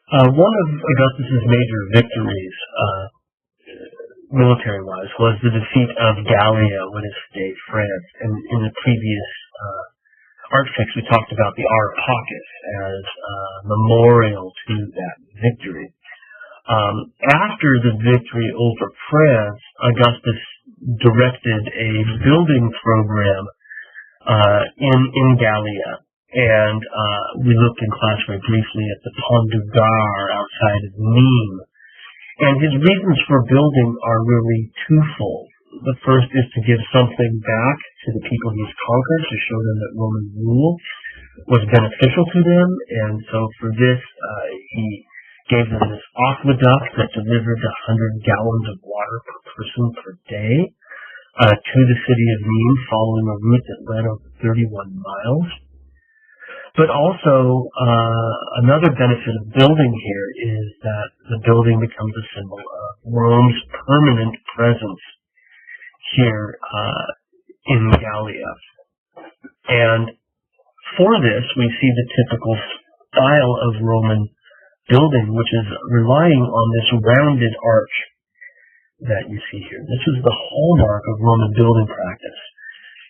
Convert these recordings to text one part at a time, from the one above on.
One of Augustus's major victories, military-wise, was the defeat of Gallia, what is today France. And in the previous architects, we talked about the Areopagus as a memorial to that victory. After the victory over France, Augustus directed a building program in Gallia. And we looked in class very briefly at the Pont du Gard outside of Nîmes. And his reasons for building are really twofold. The first is to give something back to the people he's conquered, to show them that Roman rule was beneficial to them. And so for this, he gave them this aqueduct that delivered 100 gallons of water per person per day to the city of Nîmes, following a route that led over 31 miles. But also, another benefit of building here is that the building becomes a symbol of Rome's permanent presence here in Gallia. And for this, we see the typical style of Roman building, which is relying on this rounded arch that you see here. This is the hallmark of Roman building practice.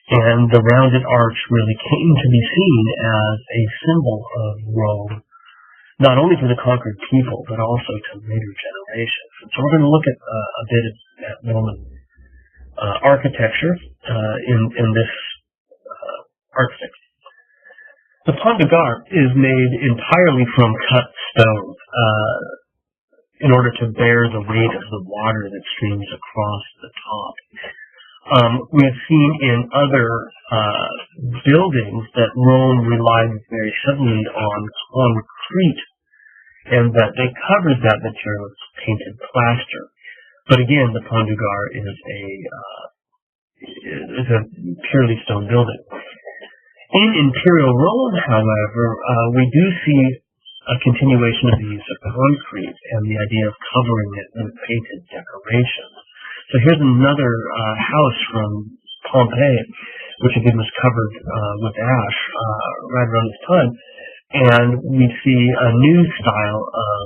And the rounded arch really came to be seen as a symbol of Rome, not only for the conquered people, but also to later generations. And so we're going to look at a bit at Roman architecture in this architecture. The Pont du Gard is made entirely from cut stone in order to bear the weight of the water that streams across the top. We have seen in other buildings that Rome relied very heavily on concrete, and that they covered that material with painted plaster. But again, the Pont du Gard is a purely stone building. In Imperial Rome, however, we do see a continuation of the use of concrete and the idea of covering it with painted decorations. So here's another house from Pompeii, which again was covered with ash right around this time. And we see a new style of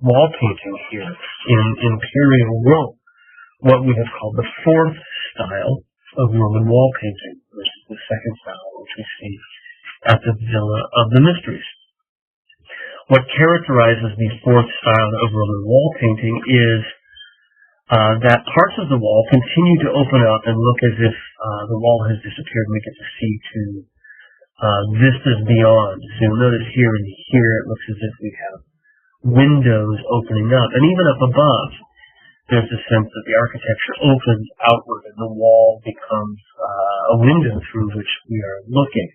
wall painting here in Imperial Rome, what we have called the fourth style of Roman wall painting versus the second style, which we see at the Villa of the Mysteries. What characterizes the fourth style of Roman wall painting is that parts of the wall continue to open up and look as if the wall has disappeared, and we get to see to vistas beyond. So you'll notice here and here it looks as if we have windows opening up. And even up above, there's a sense that the architecture opens outward and the wall becomes a window through which we are looking.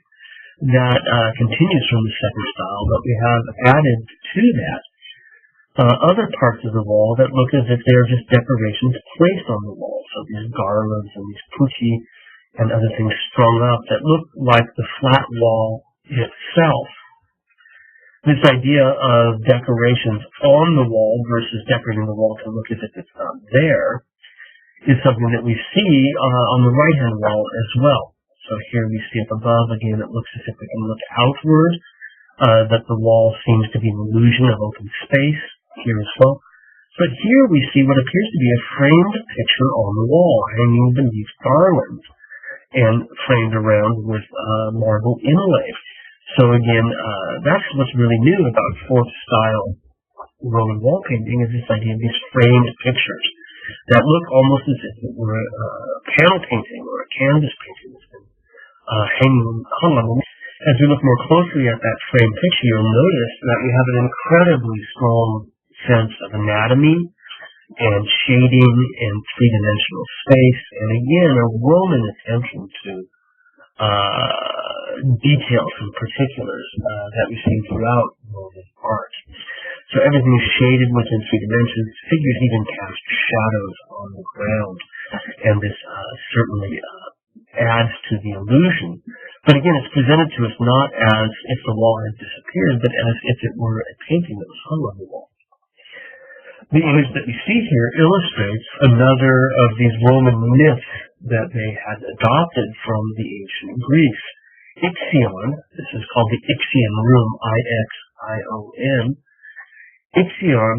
That continues from the second style, but we have added to that other parts of the wall that look as if they are just decorations placed on the wall. So these garlands and these pucci and other things strung up that look like the flat wall itself. This idea of decorations on the wall versus decorating the wall to look as if it's not there is something that we see on the right-hand wall as well. So here we see up above, again, it looks as if we can look outward, that the wall seems to be an illusion of open space here as well. But here we see what appears to be a framed picture on the wall, hanging beneath garlands and framed around with marble inlay. So again, that's what's really new about fourth style Roman wall painting, is this idea of these framed pictures that look almost as if it were a panel painting or a canvas painting that's been hung on. As we look more closely at that framed picture, you'll notice that we have an incredibly strong sense of anatomy and shading and three-dimensional space, and again, a Roman attention to details and particulars that we see throughout Roman art. So everything is shaded within three dimensions. Figures even cast shadows on the ground, and this certainly adds to the illusion. But again, it's presented to us not as if the wall had disappeared, but as if it were a painting that was hung on the wall. The image that we see here illustrates another of these Roman myths that they had adopted from the ancient Greeks. Ixion, this is called the Ixion room, I-X-I-O-N, Ixion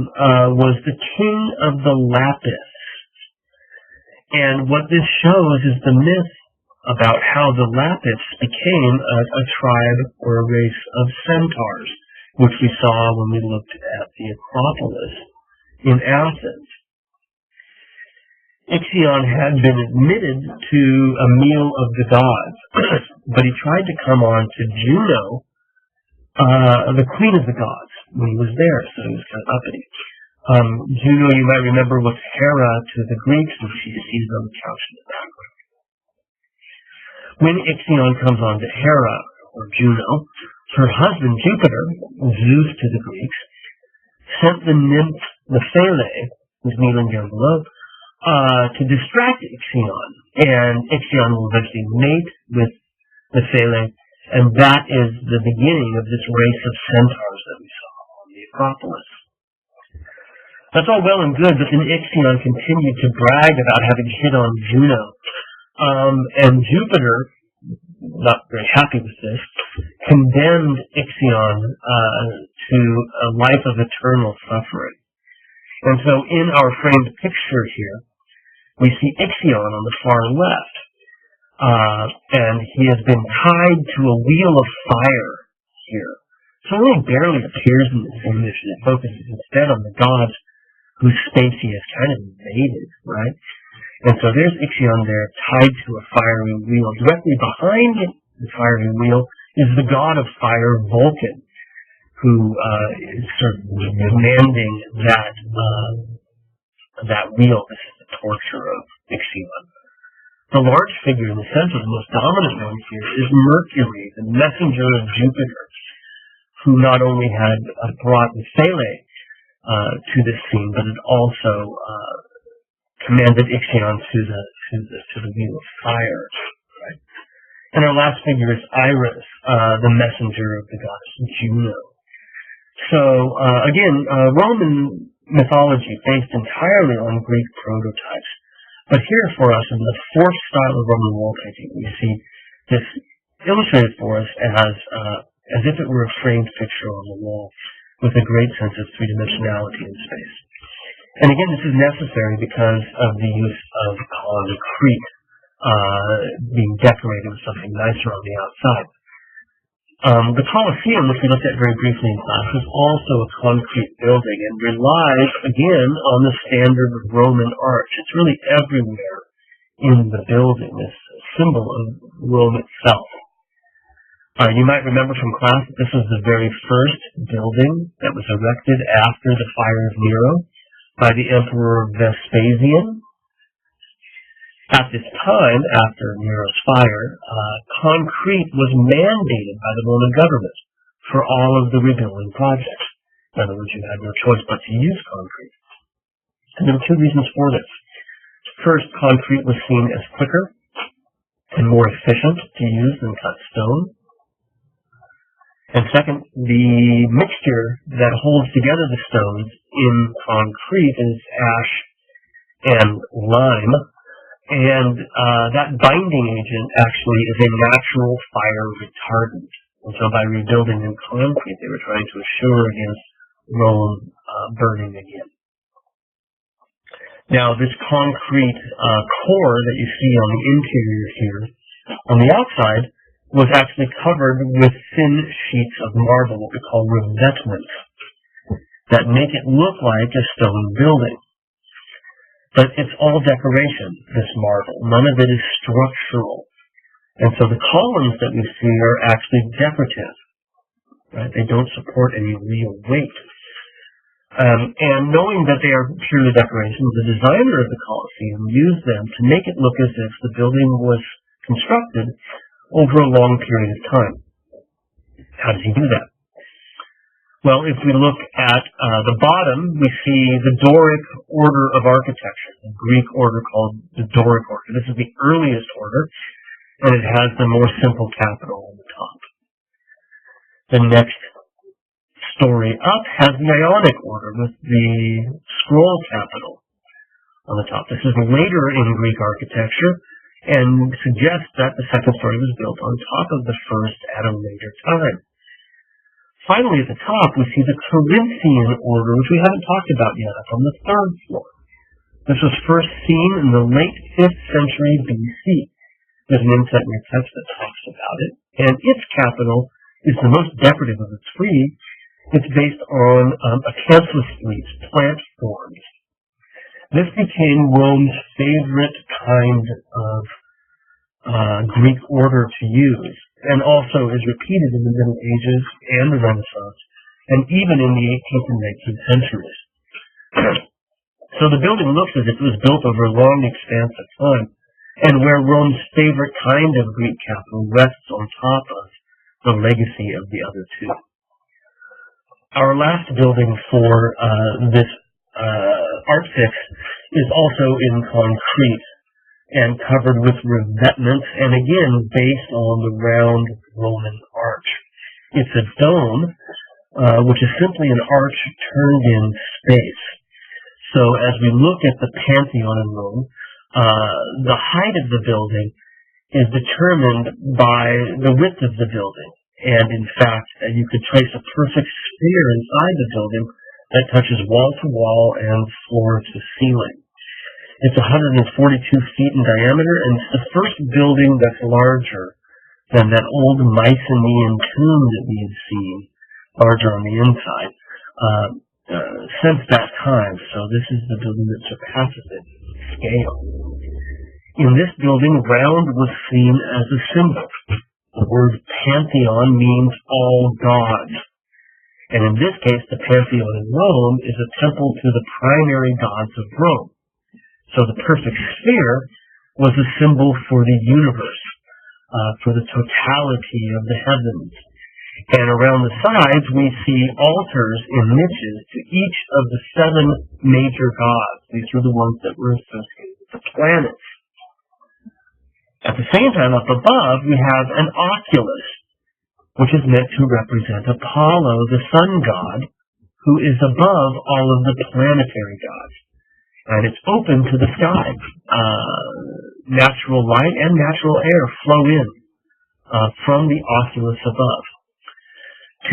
was the king of the Lapis. And what this shows is the myth about how the Lapis became a tribe or a race of centaurs, which we saw when we looked at the Acropolis in Athens. Ixion had been admitted to a meal of the gods, but he tried to come on to Juno, the queen of the gods, when he was there, so he was kind of uppity. Juno, you might remember, was Hera to the Greeks, and she's seated on the couch in the background. When Ixion comes on to Hera, or Juno, her husband Jupiter, Zeus to the Greeks, sent the nymph Nephele, who's kneeling down below, to distract Ixion, and Ixion will eventually mate with Nephele, and that is the beginning of this race of centaurs that we saw on the Acropolis. That's all well and good, but then Ixion continued to brag about having hit on Juno, and Jupiter, not very happy with this, condemned Ixion to a life of eternal suffering. And so in our framed picture here, we see Ixion on the far left, and he has been tied to a wheel of fire here. So it only barely appears in this image, and it focuses instead on the gods whose space he has kind of invaded, right? And so there's Ixion there, tied to a fiery wheel. Directly behind the fiery wheel is the god of fire, Vulcan, who is sort of demanding that wheel. This is the torture of Ixion. The large figure in the center, the most dominant one here, is Mercury, the messenger of Jupiter, who not only had brought Nephele to this scene, but had also commanded Ixion to the wheel of fire. Right? And our last figure is Iris, the messenger of the goddess Juno. So again, Roman mythology based entirely on Greek prototypes. But here for us in the fourth style of Roman wall painting, we see this illustrated for us as if it were a framed picture on the wall with a great sense of three-dimensionality in space. And again, this is necessary because of the use of concrete being decorated with something nicer on the outside. The Colosseum, which we looked at very briefly in class, is also a concrete building and relies, again, on the standard Roman arch. It's really everywhere in the building, this symbol of Rome itself. You might remember from class that this was the very first building that was erected after the fire of Nero by the Emperor Vespasian. At this time, after Nero's fire, concrete was mandated by the Roman government for all of the rebuilding projects. In other words, you had no choice but to use concrete. And there were two reasons for this. First, concrete was seen as quicker and more efficient to use than cut stone. And second, the mixture that holds together the stones in concrete is ash and lime. And that binding agent actually is a natural fire retardant. And so by rebuilding in concrete, they were trying to assure against Rome burning again. Now, this concrete core that you see on the interior here, on the outside, was actually covered with thin sheets of marble, what we call revetments, that make it look like a stone building. But it's all decoration, this marble. None of it is structural. And so the columns that we see are actually decorative. Right? They don't support any real weight. And knowing that they are purely decoration, the designer of the Colosseum used them to make it look as if the building was constructed over a long period of time. How does he do that? Well, if we look at the bottom, we see the Doric order of architecture, the Greek order called the Doric order. This is the earliest order, and it has the more simple capital on the top. The next story up has the Ionic order with the scroll capital on the top. This is later in Greek architecture and suggests that the second story was built on top of the first at a later time. Finally, at the top, we see the Corinthian order, which we haven't talked about yet, up on the third floor. This was first seen in the late 5th century BC. There's an inset in your text that talks about it, and its capital is the most decorative of its three. It's based on acanthus leaves, plant forms. This became Rome's favorite kind of Greek order to use, and also is repeated in the Middle Ages and the Renaissance, and even in the 18th and 19th centuries. So the building looks as if it was built over a long expanse of time, and where Rome's favorite kind of Greek capital rests on top of the legacy of the other two. Our last building for this art fix is also in concrete and covered with revetments, and again based on the round Roman arch. It's a dome, which is simply an arch turned in space. So as we look at the Pantheon in Rome, the height of the building is determined by the width of the building. And in fact, you could trace a perfect sphere inside the building that touches wall to wall and floor to ceiling. It's 142 feet in diameter, and it's the first building that's larger than that old Mycenaean tomb that we had seen, larger on the inside, since that time. So this is the building that surpasses it in scale. In this building, round was seen as a symbol. The word Pantheon means all gods. And in this case, the Pantheon in Rome is a temple to the primary gods of Rome. So the perfect sphere was a symbol for the universe, for the totality of the heavens. And around the sides, we see altars in niches to each of the 7 major gods. These were the ones that were associated with the planets. At the same time, up above, we have an oculus, which is meant to represent Apollo, the sun god, who is above all of the planetary gods. And it's open to the sky. Natural light and natural air flow in from the oculus above.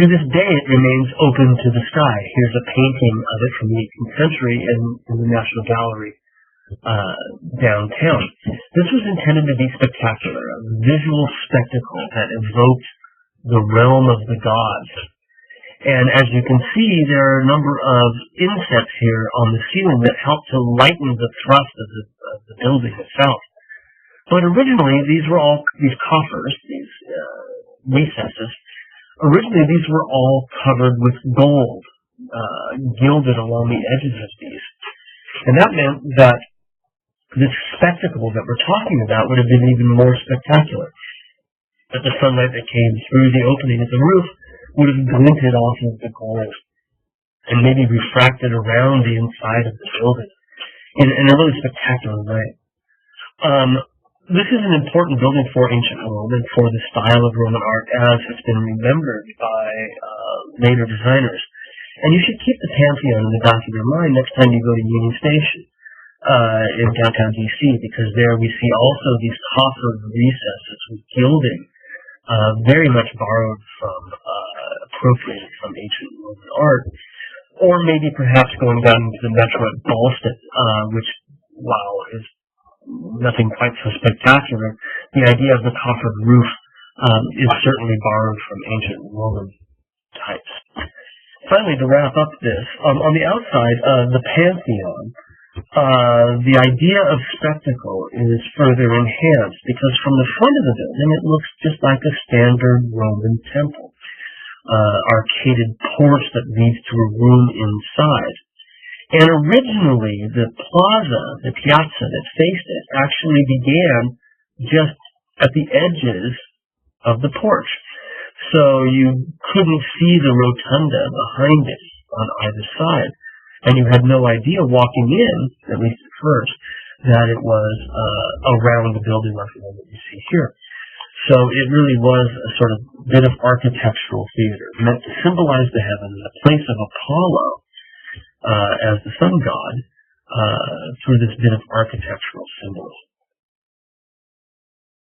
To this day, it remains open to the sky. Here's a painting of it from the 18th century in the National Gallery downtown. This was intended to be spectacular, a visual spectacle that evoked the realm of the gods. And as you can see, there are a number of insets here on the ceiling that help to lighten the thrust of the building itself. But originally, these coffers, these recesses, originally these were all covered with gold, gilded along the edges of these. And that meant that this spectacle that we're talking about would have been even more spectacular. That the sunlight that came through the opening of the roof would have glinted off of the gold and maybe refracted around the inside of the building in a really spectacular way. This is an important building for ancient Rome and for the style of Roman art as it's been remembered by later designers. And you should keep the Pantheon in the back of your mind next time you go to Union Station in downtown D.C., because there we see also these coffered recesses with gilding, very much borrowed from, appropriated from ancient Roman art, or maybe perhaps going down into the metro at Ballston, which, while is nothing quite so spectacular, the idea of the coffered roof is certainly borrowed from ancient Roman types. Finally, to wrap up this, on the outside of the Pantheon, the idea of spectacle is further enhanced because from the front of the building it looks just like a standard Roman temple. Arcaded porch that leads to a room inside. And originally the piazza that faced it actually began just at the edges of the porch. So you couldn't see the rotunda behind it on either side. And you had no idea walking in, at least at first, that it was a round building like the one that you see here. So it really was a sort of bit of architectural theater, meant to symbolize the heavens, the place of Apollo as the sun god, through this bit of architectural symbolism.